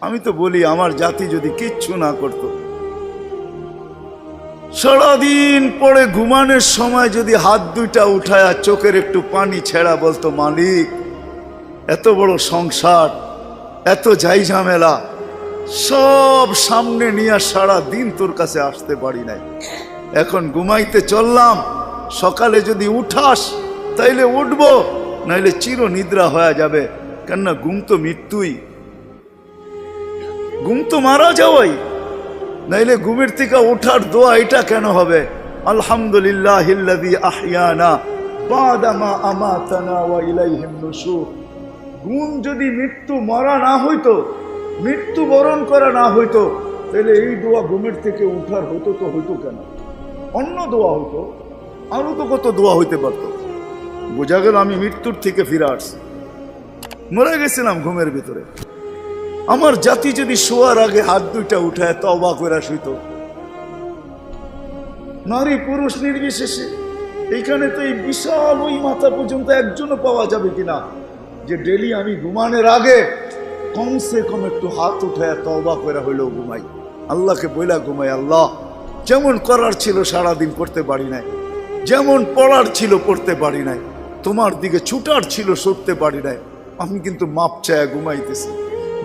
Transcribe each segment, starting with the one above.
আমি তো বলি আমার জাতি যদি কিচ্ছু না করতো, সারাদিন পরে ঘুমানোর সময় যদি হাত দুইটা উঠায় আর চোখের একটু পানি ছেড়া বলতো, মালিক এত বড় সংসার, এত যাই ঝামেলা সব সামনে নিয়ে সারা দিন তোর কাছে আসতে পারি নাই, এখন ঘুমাইতে চললাম, সকালে যদি উঠাস তাইলে উঠবো, নাইলে চির নিদ্রা হয়ে যাবে। কেননা ঘুম তো মৃত্যুই, ঘুম তো মারা যাওয়াই, নাইলে ঘুমের থেকে ওঠার দোয়া এটা কেন হবে? আলহামদুলিল্লাহিল্লাযী আহইয়ানা বাদা মা আমাতানা ওয়া ইলাইহিন নুশুর। ঘুম যদি মৃত্যু মরা না হইতো, মৃত্যু বরণ করা না হইতো, তাহলে এই দোয়া ঘুমের থেকে উঠার হতো তো হইতো কেন? অন্য দোয়া হইতো, আরো তো কত দোয়া হইতে পারতো। বোঝা গেল আমি মৃত্যুর থেকে ফিরে আসছি, মরে গেছিলাম ঘুমের ভিতরে। আমার জাতি যদি শোয়ার আগে হাত দুইটা উঠায় তওবা করে শুইত, নারী পুরুষ নির্বিশেষে, এইখানে তো এই বিশাল ওই মাথা পর্যন্ত একজনও পাওয়া যাবে কিনা যে ডেলি আমি ঘুমানোর আগে কমসে কম একটু হাত উঠায় তওবা করে হইলেও ঘুমাই, আল্লাহকে বইলা ঘুমাই, আল্লাহ যেমন করার ছিল সারাদিন করতে পারি নাই, যেমন পড়ার ছিল পড়তে পারি নাই, তোমার দিকে ছুটার ছিল ছুটতে পারি নাই, আমি কিন্তু মাপ চায় ঘুমাইতেছি।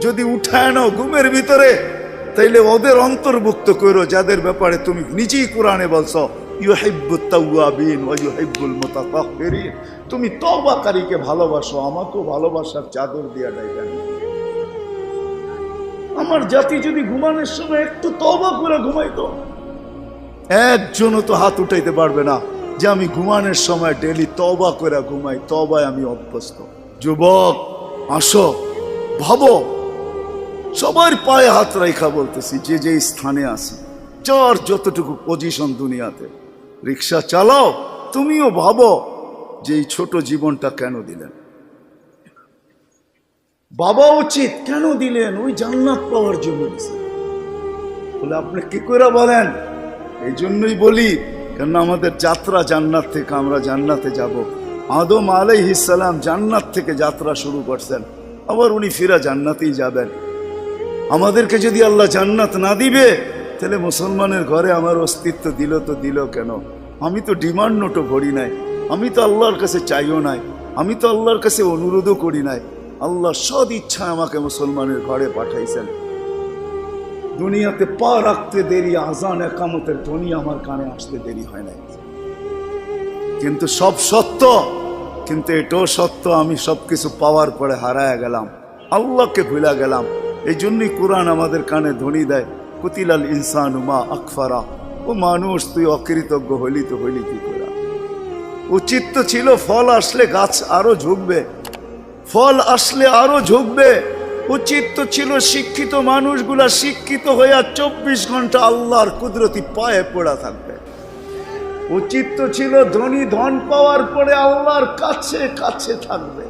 যদি উঠায় নাও ঘুমের ভিতরে, তাইলে ওদের অন্তর্ভুক্ত করো যাদের ব্যাপারে তুমি নিজেই কোরআনে বলছো ইউহিব্বুত তাওয়াবিন ওয়া ইউহিব্বুল মুতাতাহহিরিন। তুমি তওবাকারীকে ভালোবাসো, আমাকেও ভালোবাসার চাদর দিয়া ডাইবেন। আমার জাতি যদি ঘুমানোর সময় একটু তওবা করে ঘুমাইতো, একজনও তো হাত উঠাইতে পারবে না যে আমি ঘুমানোর সময় ডেলি তওবা করে ঘুমাই, তওবায় আমি অভ্যস্ত। যুবক আসো, ভাবো, সবার পায়ে হাত রাখা বলতেছি, যে যে স্থানে আছি, যার যতটুকু পজিশন দুনিয়াতে, রিক্সা চালাও, তুমিও ভাবো যে এই ছোট জীবনটা কেন দিলেন? বাবা উচিত কেন দিলেন? ওই জান্নাত পাওয়ার জন্য দিলেন। বলে আপনি কি করে বলেন? এই জন্যই বলি, কেন আমাদের যাত্রা জান্নাত থেকে, আমরা জান্নাতে যাব। আদম আলাইহিস সালাম জান্নাত থেকে যাত্রা শুরু করছেন, আবার উনি ফিরা জান্নাতেই যাবেন। আমাদেরকে যদি আল্লাহ জান্নাত না দিবে, তাহলে মুসলমানের ঘরে আমার অস্তিত্ব দিল তো দিল কেন? আমি তো ডিমান্ড নোটও ভরি নাই, আমি তো আল্লাহর কাছে চাইও নাই, আমি তো আল্লাহর কাছে অনুরোধও করি নাই। আল্লাহ সদ ইচ্ছা আমাকে মুসলমানের ঘরে পাঠাইছেন। দুনিয়াতে পা রাখতে দেরি, আজান একামতের ধ্বনি আমার কানে আসতে দেরি হয় নাই। কিন্তু সব সত্য, কিন্তু এটাও সত্য আমি সবকিছু পাওয়ার পরে হারায় গেলাম, আল্লাহকে ভুলা গেলাম। এই জন্যই কোরআন আমাদের কানে ধ্বনি দেয়, কুতিলাল ইনসানু মা আকফারা। ও মানুষ, তুই অকৃতজ্ঞ হইলি তো হইলি কি করে? উচিত তো ছিল ফল আসলে গাছ আরো ঝুঁকবে, ফল আসলে আরো ঝুঁকবে। উচিত তো ছিল শিক্ষিত মানুষগুলা শিক্ষিত হইয়া 24 ঘন্টা আল্লাহর কুদরতি পায়ে পড়া থাকবে। উচিত তো ছিল ধনী ধন পাওয়ার পরে আল্লাহর কাছে কাছে থাকবে।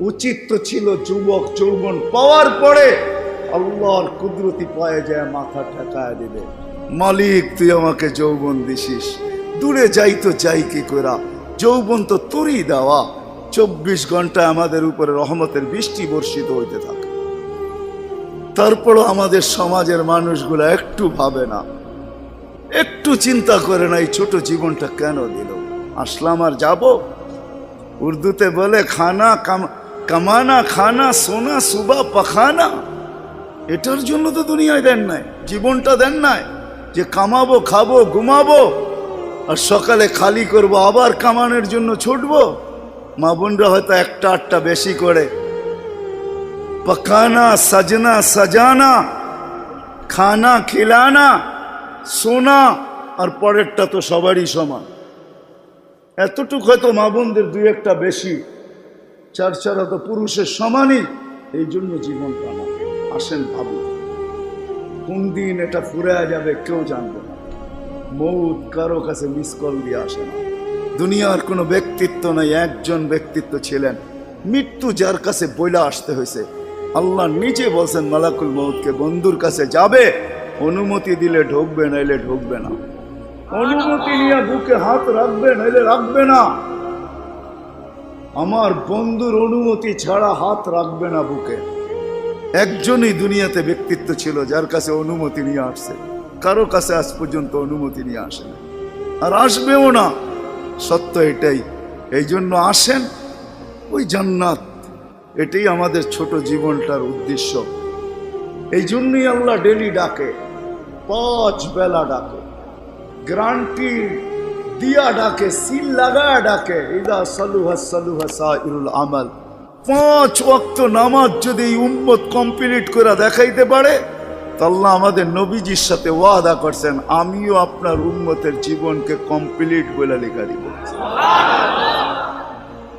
উচিত তো ছিল যুবক যৌবন পাওয়ার পরে আল্লাহর কুদরতি পায়ে যায় মাথা ঠেকায় দিবে, মালিক তুই আমাকে যৌবন দিছিস, দূরে যাই তো যাই কি করা, যৌবন তো তোরই দেওয়া। 24 ঘন্টা আমাদের উপরে রহমতের বৃষ্টি বর্ষিত হইতে থাকে। তারপরও আমাদের সমাজের মানুষগুলা একটু ভাবে না, একটু চিন্তা করে না এই ছোট জীবনটা কেন দিল। আসলাম আর যাব। উর্দুতে বলে খানা কামানা খানা সোনা সুবা পাখানা। এটার জন্য তো দুনিয়ায় দেন নাই, জীবনটা দেন নাই যে কামাবো, খাবো, ঘুমাবো, আর সকালে খালি করব, আবার কামানোর জন্য ছুটবো। মা বোনরা হয়তো একটা আটটা বেশি করে, পকানা সাজনা সাজানা, খানা খিলানা, সোনা, আর পরেরটা তো সবারই সমান। এতটুক হয়তো মা বোনদের দুই একটা বেশি, চার চারা তো পুরুষের সমানই। এই জন্য জীবনটা না। আসেন ভাবুন, কোন দিন এটা ফুরায়া যাবে কেউ জানবে না। মৌত কারো কাছে মিস কল দিয়ে আসে না। দুনিয়ার কোনো ব্যক্তিত্ব নাই, একজন ব্যক্তিত্ব ছিলেন, মৃত্যু যার কাছে বইলা আসতে হয়েছে। আল্লাহ নিজে বলছেন মালাকুল মৌতকে, বন্ধুর কাছে যাবে, অনুমতি দিলে ঢুকবে, নাইলে ঢুকবে না। অনুমতি নিয়ে বুকে হাত রাখবে, নাইলে রাখবে না। আমার বন্ধুর অনুমতি ছাড়া হাত রাখবে না বুকে। একজনই দুনিয়াতে ব্যক্তিত্ব ছিল যার কাছে অনুমতি নিয়ে আসছে, কারো কাছে আজ পর্যন্ত অনুমতি নিয়ে আসে না, আর আসবেও না। সত্য এটাই। এই জন্য আসেন, ওই জান্নাত, এটাই আমাদের ছোট জীবনটার উদ্দেশ্য। এই জন্যই আল্লাহ ডেলি ডাকে, 5 বেলা ডাকে, গ্যারান্টি দিয়া ডাকে, সিল লাগায় ডাকে। ইদা সালুহা সালুহা সাইরুল আমাল। 5 ওয়াক্ত নামাজ যদি এই উম্মত কমপ্লিট করে দেখাইতে পারে, তো আল্লাহ আমাদের নবীজির সাথে ওয়াদা করছেন, আমিও আপনার উম্মতের জীবনকে কমপ্লিট বলে লেখা দিব।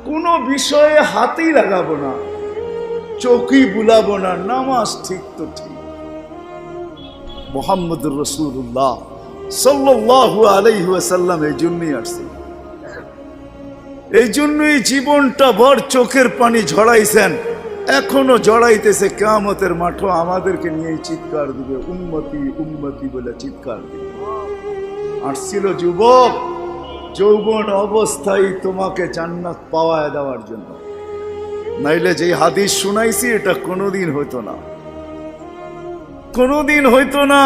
কোনো বিষয়ে হাতেই লাগাবো না, চোখই বুলাবো না, নামাজ ঠিক তো ঠিক। মুহাম্মদুর রাসূলুল্লাহ সাল্লাল্লাহু আলাইহি ওয়াসাল্লাম এই জন্যই আসছে, এই জন্যই জীবনটা ভর চোখের পানি ঝরাইছেন, এখনো জড়াইতেছে। কিয়ামতের মাঠে আমাদেরকে নিয়ে চিৎকার দিবে, উম্মতি উম্মতি বলে চিৎকার দিবে। আসছিল যুবক, যৌবন অবস্থায় তোমাকে জান্নাত পাওয়ায় দেওয়ার জন্য, নাইলে যে হাদিস শুনাইছি এটা কোনোদিন হইতো না, কোনোদিন হইতো না।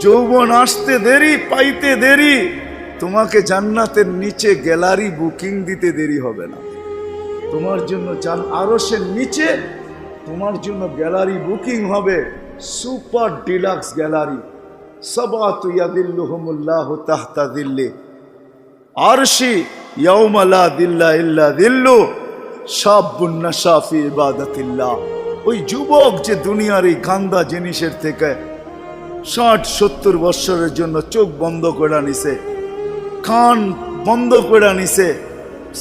যৌবন আসতে দেরি, পাইতে দেরি, তোমাকে জান্নাতের নিচে গ্যালারি বুকিং দিতে দেরি হবে না। তোমার জন্য আরশের নিচে তোমার জন্য গ্যালারি বুকিং হবে, সুপার ডিলাক্স গ্যালারি। সাবাতু ইয়াদিল্লুহুমুল্লাহু তাহতা দিল্লি আরশি ইয়াউমা লা দিল্লা ইল্লা দিল্লু শাবুন নাশা ফি ইবাদাতিল্লাহ। ওই যুবক যে দুনিয়ার এই গান্দা জিনিসের থেকে 60-70 বছরের জন্য চোখ বন্ধ করে নিছে, কান বন্ধ করে নিছে,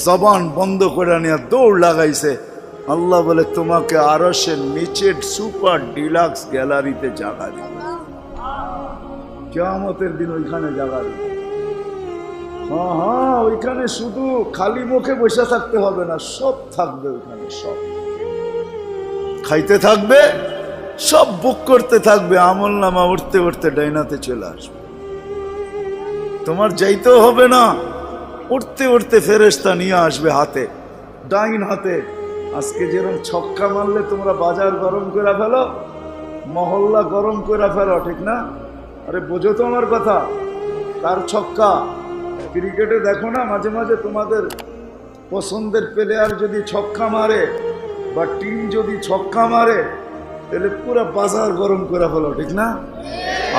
জবান বন্ধ করে নিয়ে দৌড় লাগাইছে, আল্লাহ বলে তোমাকে আরশের নিচের সুপার ডিলাক্স গ্যালারিতে জায়গা দিবে। কিয়ামতের দিন ওইখানে জায়গা দিবে। হ্যাঁ, ওইখানে শুধু খালি মুখে বসে থাকতে হবে না, সব থাকবে ওইখানে, সব খাইতে থাকবে, সব বুক করতে থাকবে। আমল নামা উঠতে উঠতে ডাইনাতে চলে আসবে, তোমার যাইতেও হবে না, উঠতে উঠতে ফেরেশতা নিয়ে আসবে হাতে, ডাইন হাতে। আজকে যেরকম ছক্কা মারলে তোমরা বাজার গরম করে ফেলো, মহল্লা গরম করে ফেলো, ঠিক না? আরে বোঝো তো আমার কথা, কার ছক্কা? ক্রিকেটে দেখো না মাঝে মাঝে তোমাদের পছন্দের প্লেয়ার যদি ছক্কা মারে বা টিম যদি ছক্কা মারে, তাহলে পুরো বাজার গরম করে ফেলো, ঠিক না?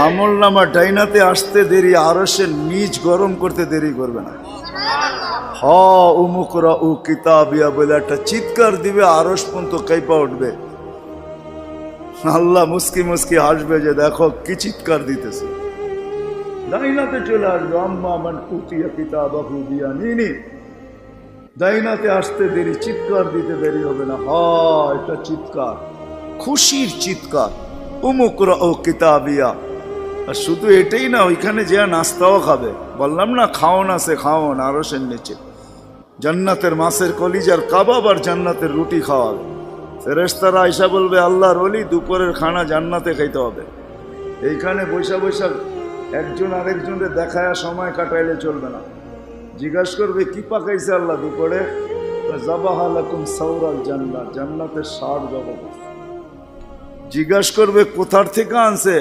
আমল নামা ডাইনাতে আসতে দেরি, আরশের নিচ গরম করতে দেরি করবে না। উমুকরা উ কিতাবিয়া বলে একটা চিৎকার দিবে, আরশ পর্যন্ত কাইপা উঠবে। আল্লাহ মুস্কি মুস্কি হাসবে যে দেখো কি চিৎকার দিতেছে। ডাইনাতে চলে আসবে, আম্মা মান উতিয়া কিতাবাহু বিয়ামিনি। ডাইনাতে আসতে দেরি, চিৎকার দিতে দেরি হবে না। এটা চিৎকার, খুশির চিৎকার, উমুকরা ও কিতাবিয়া। আর শুধু এটাই না, ওইখানে যে নাস্তাও খাবে। বললাম না খাওন আছে, খাওন আরশের নিচে। জান্নাতের মাছের কলিজার কাবাব আর জান্নাতের রুটি খাওয়াবে। ফেরেশতারা আয়সা বলবে আল্লাহর ওলি দুপুরের খানা জান্নাতে খাইতে হবে। এইখানে বৈশা বৈশা একজন আরেকজনের দেখায় সময় কাটাইলে চলবে না। জিজ্ঞাসা করবে কি পাকাইছে আল্লাহ দুপুরে? জাবাহা লাকুম সাওরাল জান্নাত, জান্নাতের ষাঁড় জবাব। জিজ্ঞাসা করবে কোথার থেকে আনছে?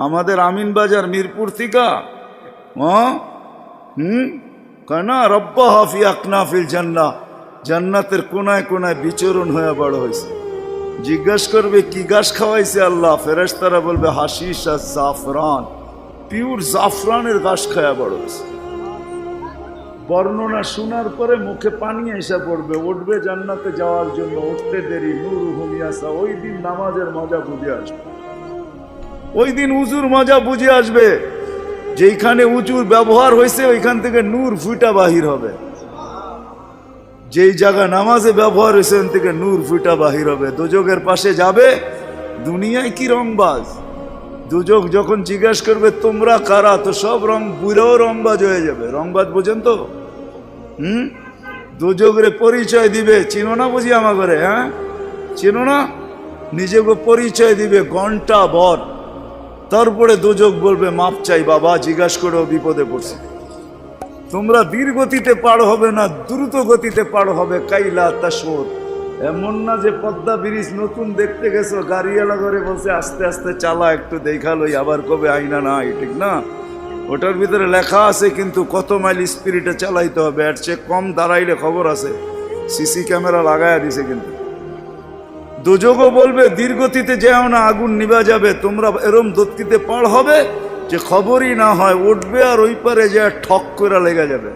আমাদের আমিন বাজার মিরপুর থেকে। কেনা রব্বা হাফি আকনাফিল জান্নাহ, জান্নাতের কোনায় কোনায় বিচরণ হয়ে বড় হয়েছে। জিজ্ঞাসা করবে কি গাছ খাওয়াইছে আল্লাহ? ফেরেশতারা বলবে হাশিশ আর জাফরান, পিওর জাফরানের গাছ খাওয়া বড় হয়েছে। বর্ণনা শোনার পরে মুখে পানি এসে পড়বে, উঠবে জান্নাতে যাওয়ার জন্য, উঠতে দেরি। নূরুহুম ইয়াসা, ওই দিন নামাজের মজা বুঝে আসবে, ওই দিন উজুর মজা বুঝে আসবে। যেইখানে উজুর ব্যবহার হয়েছে ওইখান থেকে নূর ফুটা বাহির হবে, যেই জায়গা নামাজে ব্যবহার হয়েছে ওখান থেকে নূর ফুটা বাহির হবে। দোজকের পাশে যাবে, দুনিয়ায় কি রংবাজ। দুজক যখন জিজ্ঞাসা করবে তোমরা কারা, তো সব রং বুড়াও রংবাজ হয়ে যাবে। রংবাজ বোঝেন তো? দুজকের পরিচয় দিবে, চিনো না বুঝি আমা করে? হ্যাঁ চিনো না? নিজেকে পরিচয় দিবে ঘন্টা ভর, তারপরে দুজক বলবে মাপ চাই বাবা, জিজ্ঞাসা করেও বিপদে পড়ছে। তোমরা ধীর গতিতে পার হবে না, দ্রুত গতিতে পার হবে। কাইলা তাশউর, এমন না যে পদ্মা ব্রিজ নতুন দেখতে গেছো, গাড়িওয়ালা করে বলছে আস্তে আস্তে চালা, একটু দেখালোই, আবার কবে আইনা নাই, ঠিক না? ওটার ভিতরে লেখা আছে কিন্তু কত মাইল স্পিরিটে চালাইতে হবে, এর চেয়ে কম দাঁড়াইলে খবর আছে, সিসি ক্যামেরা লাগাইয়া দিছে। কিন্তু দুযোগও বলবে দীর্ঘতিতে যেও না, আগুন নিভা যাবে, তোমরা এরম দত্তিতে পার হবে যে খবরই না হয়, উঠবে আর ওই পারে যে ঠক করে লেগে যাবে।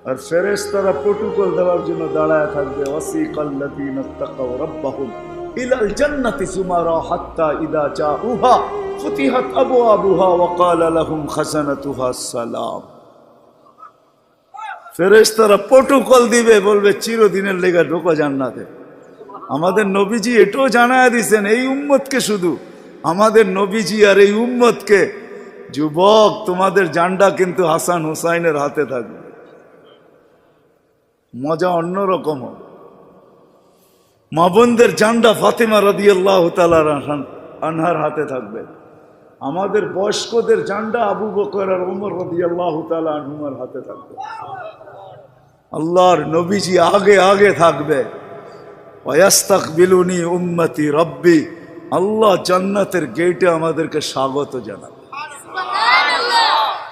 আর ফেরেশতারা প্রটোকল দেওয়ার জন্য দাঁড়ায় থাকবে। ওয়াসিকাল্লাযীনা তাকাউ রাব্বাহুম ইলাল জান্নাতি সুমারা হাত্তা ইযা জাউহা ফুতিহাত আবওয়াবুহা ওয়া ক্বালা লাহুম খাজানাতুহা সালাম। ফেরেশতারা প্রটোকল দিবে, বলবে চিরদিনের লেগে ঢোকো জান্নাতে। আমাদের নবীজি এটাও জানায়া দিয়েছেন এই উম্মতকে, শুধু আমাদের নবীজি আর এই উম্মতকে, যুবক তোমাদের জান্ডা কিন্তু হাসান হুসাইনের হাতে থাকবে। মজা অন্যরকম হবে। মা বোনদের জান্ডা ফাতেমা রাদিয়াল্লাহু তাআলা আনহার হাতে থাকবে। আমাদের বয়স্কদের জান্ডা আবু বকর আর ওমর রাদিয়াল্লাহু তাআলা আনহুমার হাতে থাকবে। আল্লাহর নবীজি আগে আগে থাকবে। ওয়াস্তাকবিলুনি উম্মতি রব্বি, আল্লাহ জান্নাতের গেটে আমাদেরকে স্বাগত জানাবে।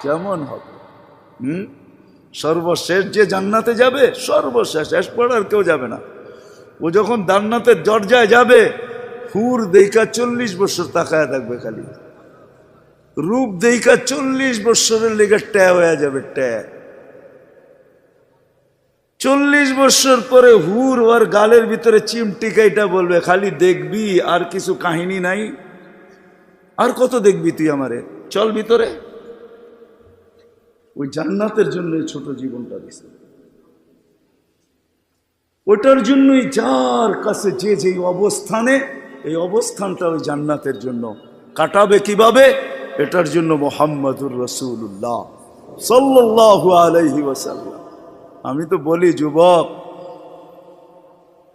কেমন হবে? সর্বশেষ যে জান্নাতে যাবে, সর্বশেষ, শেষ পড়ার কেউ যাবে না। ও যখন জান্নাতের দরজায় যাবে, হুর দেইকা 40 বছর তাকায় থাকবে, খালি রূপ দেইকা 40 বছরের লেগে ট্যা হয়ে যাবে, ট্যা। 40 বছর পরে হুর ওর গালের ভিতরে চিমটিকাইটা বলবে, খালি দেখবি আর কিছু কাহিনী নাই, আর কত দেখবি তুই আমারে, চল ভিতরে। ওই জান্নাতের জন্য ছোট জীবনটা দিছে। ওটার জন্যই যার কাছে যে যে অবস্থানে, এই অবস্থানটা ওই জান্নাতের জন্য কাটাবে কিভাবে, এটার জন্য মুহাম্মদুর রাসূলুল্লাহ সাল্লাল্লাহু আলাইহি ওয়াসাল্লাম। আমি তো বলি যুবক,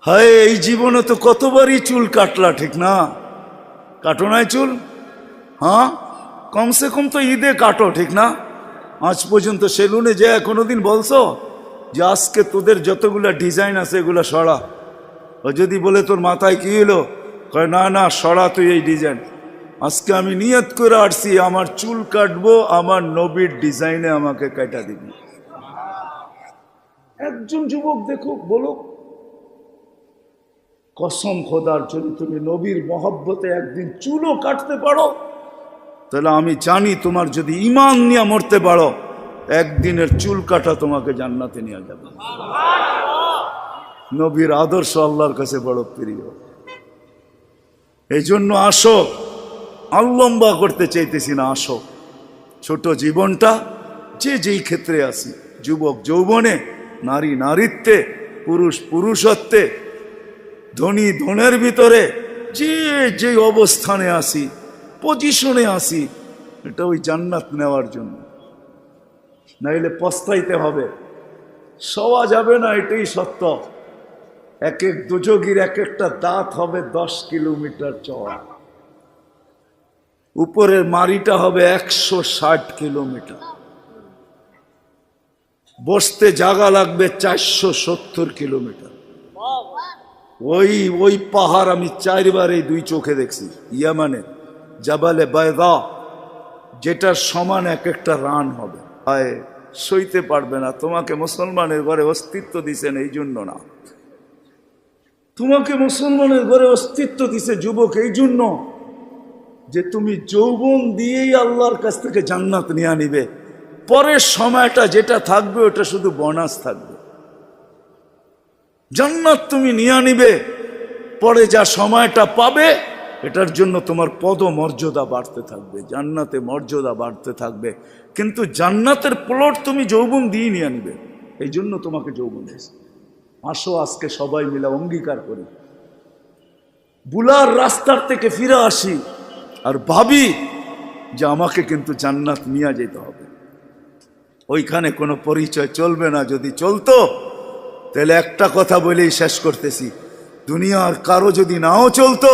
হায় এই জীবনে তো কতবারই চুল কাটলা, ঠিক না? কাটো নাই চুল? হ্যাঁ, কমসে কম তো ঈদে কাটো, ঠিক না? আজ পর্যন্ত সেলুনে যে কোনোদিন বলছো যে আজকে তোদের যতগুলা ডিজাইন আছে এগুলো সরা? ও যদি বলে তোর মাথায় কি হলো, কয় না না সরা তুই এই ডিজাইন। আজকে আমি নিয়ত করে আসছি আমার চুল কাটবো আমার নবীর ডিজাইনে, আমাকে কাটা দিবি। একজন যুবক দেখুক, বলুক কসম খোদার জন্য তুমি নবীর মহব্বতে একদিন চুলও কাটতে পারো, তাহলে আমি জানি তোমার যদি ঈমান নিয়ে মরতে পারো, একদিনের চুল কাটা তোমাকে জান্নাতে নিয়ে যাবে। নবীর আদর্শ আল্লাহর কাছে বড় প্রিয়। এই জন্য আসো, লম্বা করতে চাইতেছি না, আসো ছোট জীবনটা যে যেই ক্ষেত্রে আসি, যুবক যৌবনে, নারী নারীত্বে, পুরুষ পুরুষত্বে, ধনী ধনের ভিতরে, যে যে অবস্থানে আসি, পজিশনে আসি, এটা ওই জান্নাত নেওয়ার জন্য। নাইলে পস্তাইতে হবে, সওয়া যাবে না, এটাই সত্য। এক এক দুযোগীর এক একটা দাঁত হবে 10 কিলোমিটার চওড়া, উপরের মারিটা হবে 160 কিলোমিটার, বসতে জায়গা লাগবে 470 কিলোমিটার। ওই পাহাড় আমি 4 বার এই 2 চোখে দেখছি, ইয়ামানে জাবালে বায়দা, যেটার সমান এক একটা রান হবে। হায়, সইতে পারবে না। তোমাকে মুসলমানের ঘরে অস্তিত্ব দিছেন এই জন্য না, তোমাকে মুসলমানের ঘরে অস্তিত্ব দিছে যুবক এই জন্য যে তুমি যৌবন দিয়েই আল্লাহর কাছ থেকে জান্নাত নিয়ে নিবে। পরের সময়টা যেটা থাকবে ওটা শুধু বোনাস থাকবে। জান্নাত তুমি নিয়ে নিবে, পরে যা সময়টা পাবে এটার জন্য তোমার পদমর্যাদা বাড়তে থাকবে, জান্নাতে মর্যাদা বাড়তে থাকবে। কিন্তু জান্নাতের প্লট তুমি যৌবন দিয়ে নিয়ে নিবে, এই জন্য তোমাকে যৌবন দিয়েছে। আসো আজকে সবাই মিলে অঙ্গীকার করি, বুলার রাস্তার থেকে ফিরে আসি আর ভাবি যে আমাকে কিন্তু জান্নাত নিয়ে যেতে হবে। ওইখানে কোনো পরিচয় চলবে না। যদি চলতো তাহলে একটা কথা বলেই শেষ করতেছি, দুনিয়ার কারো যদি নাও চলতো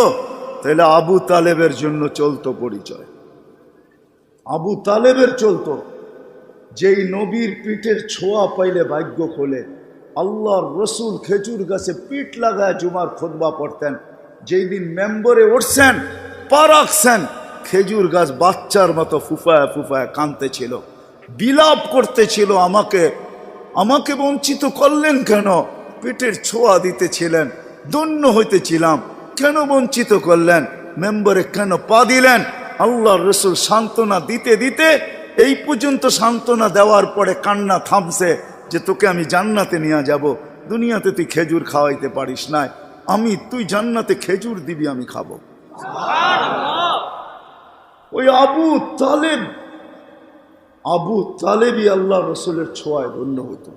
তাহলে আবু তালেবের জন্য চলতো পরিচয়। আবু তালেবের চলতো, যেই নবীর পিঠের ছোঁয়া পাইলে ভাগ্য খোলে, আল্লাহর রসুল খেজুর গাছে পিঠ লাগায় জুমার খুতবা পড়তেন। যেই দিন মেম্বরে উঠছেন, পা রাখছেন, খেজুর গাছ বাচ্চার মতো ফুফায় ফুফায় কাঁদতেছিল, বিলাপ করতেছিল, আমাকে বঞ্চিত করলেন কেন? পেটের ছোঁয়া দিতেছিলেন, ধন্য হইতেছিলাম, কেন বঞ্চিত করলেন? মেম্বরে কেন পা দিলেন? আল্লাহর রসুল সান্ত্বনা দিতে দিতে এই পর্যন্ত সান্ত্বনা দেওয়ার পরে কান্না থামছে যে তোকে আমি জান্নাতে নিয়ে যাব। দুনিয়াতে তুই খেজুর খাওয়াইতে পারিস না, তুই জান্নাতে খেজুর দিবি, আমি খাবো। ওই আবু তালেবই আল্লাহ রসুলের ছোঁয়ায় ধন্য হতো।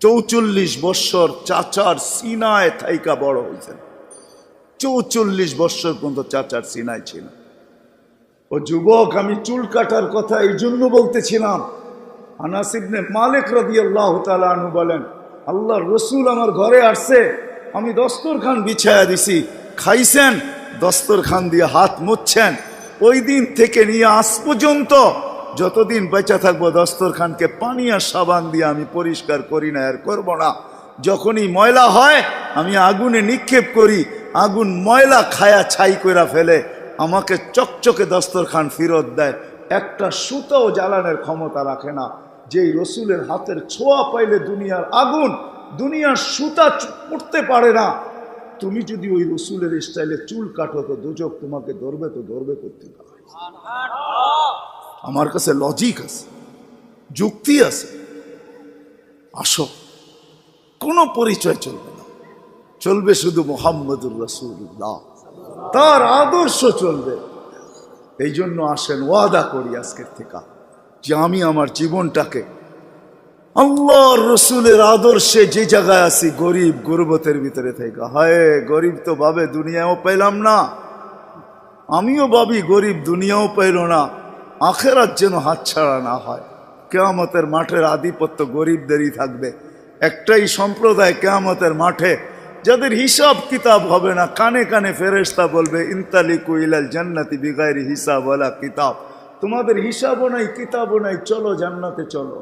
44 বৎসর চাচার সিনায় থাইকা বড় হয়েছেন। 44 বৎসর পর্যন্ত চাচার সিনায় ছিল। ও যুবক, আমি চুল কাটার কথা এই জন্য বলতেছিলাম। আনাস ইবনে মালিক রাদিয়াল্লাহু তাআলা আনহু বলেন, আল্লাহর রসুল আমার ঘরে আসছে, আমি দস্তরখান বিছায়া দিছি, খাইছেন, দস্তরখান দিয়ে হাত মুছছেন। ওই দিন থেকে নিয়ে আজ পর্যন্ত যতদিন বেঁচে থাকবো দস্তরখানকে পানি আর সাবান দিয়ে আমি পরিষ্কার করি না, আর করবো না। যখনই ময়লা হয় আমি আগুনে নিক্ষেপ করি, আগুন ময়লা খায়া ছাই করে ফেলে, আমাকে চকচকে দস্তরখান ফেরত দেয়। একটা সুতাও জ্বালানোর ক্ষমতা রাখে না। যেই রসুলের হাতের ছোঁয়া পাইলে দুনিয়ার আগুন, দুনিয়ার সুতা পড়তে পারে না। তুমি যদি ওই রসুলের স্টাইলে চুল কাটো তো দোজখ তোমাকে ধরবে, তো ধরবে করতে পারে। আমার কাছে লজিক আছে, যুক্তি আছে। আসো, কোনো পরিচয় চলবে না, চলবে শুধু মুহাম্মদুর রাসূলুল্লাহ, তার আদর্শ চলবে। এই জন্য আসেন, ওয়াদা করি আজকের থেকে যে আমি আমার জীবনটাকে আল্লাহর রসুলের আদর্শে যে জায়গায় আছি, গরিব গুরবতের ভিতরে থেকে, হায় গরিব তো ভাবে দুনিয়াও পেলাম না, আমিও ভাবি গরিব দুনিয়াও পাইল না, আখেরাত যেন হাতছাড়া না হয়। কিয়ামতের মাঠের আধিপত্য গরিবদেরই থাকবে। একটাই সম্প্রদায় কিয়ামতের মাঠে যাদের হিসাব কিতাব হবে না, কানে কানে ফেরেশতা বলবে ইনতালিকু ইলাল জান্নাতি বিগাইরি হিসাব ওয়ালা কিতাব, তোমাদের হিসাবও নাই কিতাবও নাই, চলো জান্নাতে চলো।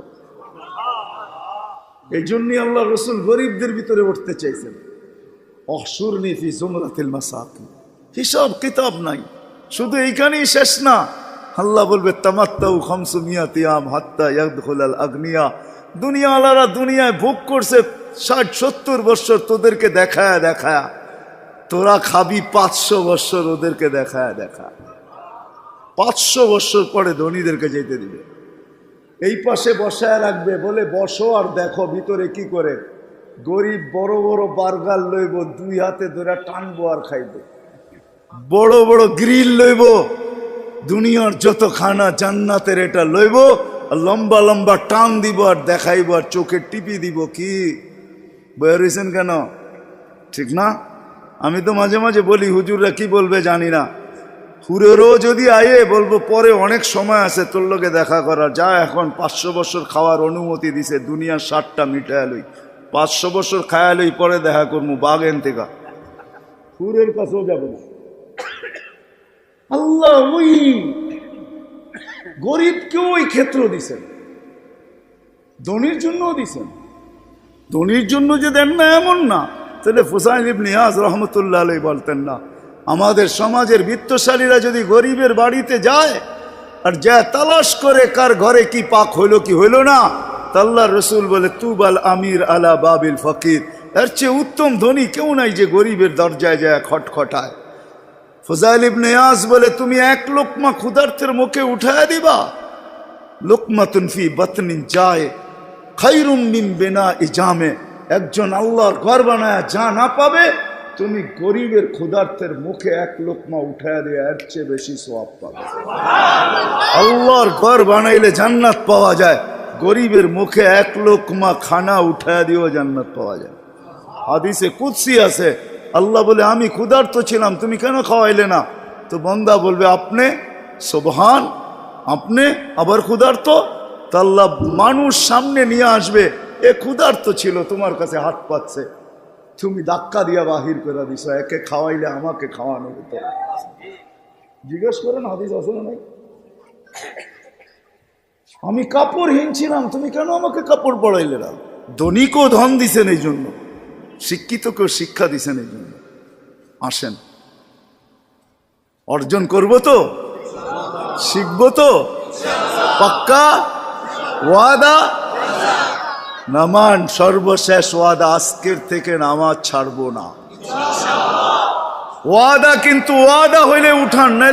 এই জন্যই আল্লাহ রসুল গরিবদের ভিতরে উঠতে চাইছেন। অহশুরনি ফি জুমরাতিল মাসাকিন, হিসাব কিতাব নাই। শুধু এইখানেই শেষ না, আল্লাহ বলবে তামাত্তাউ 500 আম হাত্তা ইয়াদখুলাল আগনিয়া, দুনিয়াওয়ালারা দুনিয়ায় ভোগ করছে 60-70 বৎসর, তোদেরকে দেখায় দেখায়, তোরা খাবি 500 বৎসর ওদেরকে দেখায় দেখায়। 500 বৎসর পরে ধনীদেরকে যেতে দিবে। এই পাশে বসায় রাখবে, বলে বসো আর দেখো ভিতরে কি করে। গরিব বড় বড় বার্গার লইব, 2 হাতে ধরে টানবো আর খাইব। বড় বড় গ্রিল লইব, দুনিয়ার যত খানা জান্নাতের এটা লইব, আর লম্বা লম্বা টান দিব আর দেখাইব আর চোখে টিপি দিব। কি বেরিয়েছেন কেন? ঠিক না? আমি তো মাঝে মাঝে বলি, হুজুররা কি বলবে জানি না, হুরেরও যদি আয়ে বলবো পরে অনেক সময় আছে তোর লোকে দেখা করার, যা এখন 500 বছর খাওয়ার অনুমতি দিছে, দুনিয়ার 60টা মিটায় লই, 500 বছর খায়া লই, পরে দেখা করবো বাগেন থেকে। হুরের কাছেও যাবে না। আল্লাহ ওই গরিবকেও ওই ক্ষেত্র দিছেন, ধনীর জন্যও দিছেন। ধনীর জন্য যে দেন না এমন না, তাহলে ফুসাইল ইবনে ইয়াজ রহমতুল্লাহ আলাইহি বলতেন না, আমাদের সমাজের বিত্তশালীরা যদি গরিবের বাড়িতে যায় আর যা তালাশ করে কার ঘরে কি পাক হইল কি হইল না, আল্লাহর রসুল বলে তুবাল আমির আলা বাবিল ফকির, এর চেয়ে উত্তম ধনী কেউ নাই যে গরিবের দরজায় যায় খটখটায়। ফুজাইল ইবনে ইয়াজ বলে তুমি 1 লোকমা ক্ষুধার্তের মুখে উঠায় দিবা, লোকমাতুন ফি বাতনিন যায় খায়রুম মিন বিনাই জামে, একজন আল্লাহর ঘর বানায় যা না পাবে, তুমি গরিবের ক্ষুধার্তের মুখে 1 লোকমা উঠায় দিয়ে এর চেয়ে বেশি সওয়াব পাবে। আল্লাহর ঘর বানাইলে জান্নাত পাওয়া যায়, গরিবের মুখে 1 লোকমা খানা উঠায় দিয়েও জান্নাত পাওয়া যায়। হাদিসে কুদসি আছে, আল্লাহ বলে আমি ক্ষুধার্ত ছিলাম, তুমি কেন খাওয়াইলে না? তো বান্দা বলবে আপনি, সুবহান, আপনি আবার ক্ষুধার্ত? তা আল্লাহ মানুষ সামনে নিয়ে আসবে, এ ক্ষুধার্ত ছিল, তোমার কাছে হাত পাচ্ছে, তুমি ধাক্কা দিয়া বাহির করে দিছ, একে খাওয়াইলে আমাকে খাওয়ানো হতো। জিজ্ঞেস করেন হাদিস আছে না নাই? আমি কাপড়হীন ছিলাম, তুমি কেন আমাকে কাপড় পরাইলে না? ধনীকেও ধন দিছেন এই জন্য, শিক্ষিতকেও শিক্ষা দিছেন এই জন্য। আসেন, অর্জন করব তো, শিখবো তো, পাক্কা ওয়াদা? নামান সর্বশেষ ওয়াদা, আজকের থেকে নামাজ ছাড়বো না। ওয়াদা কিন্তু ওয়াদা হইলে উঠান, নাইলে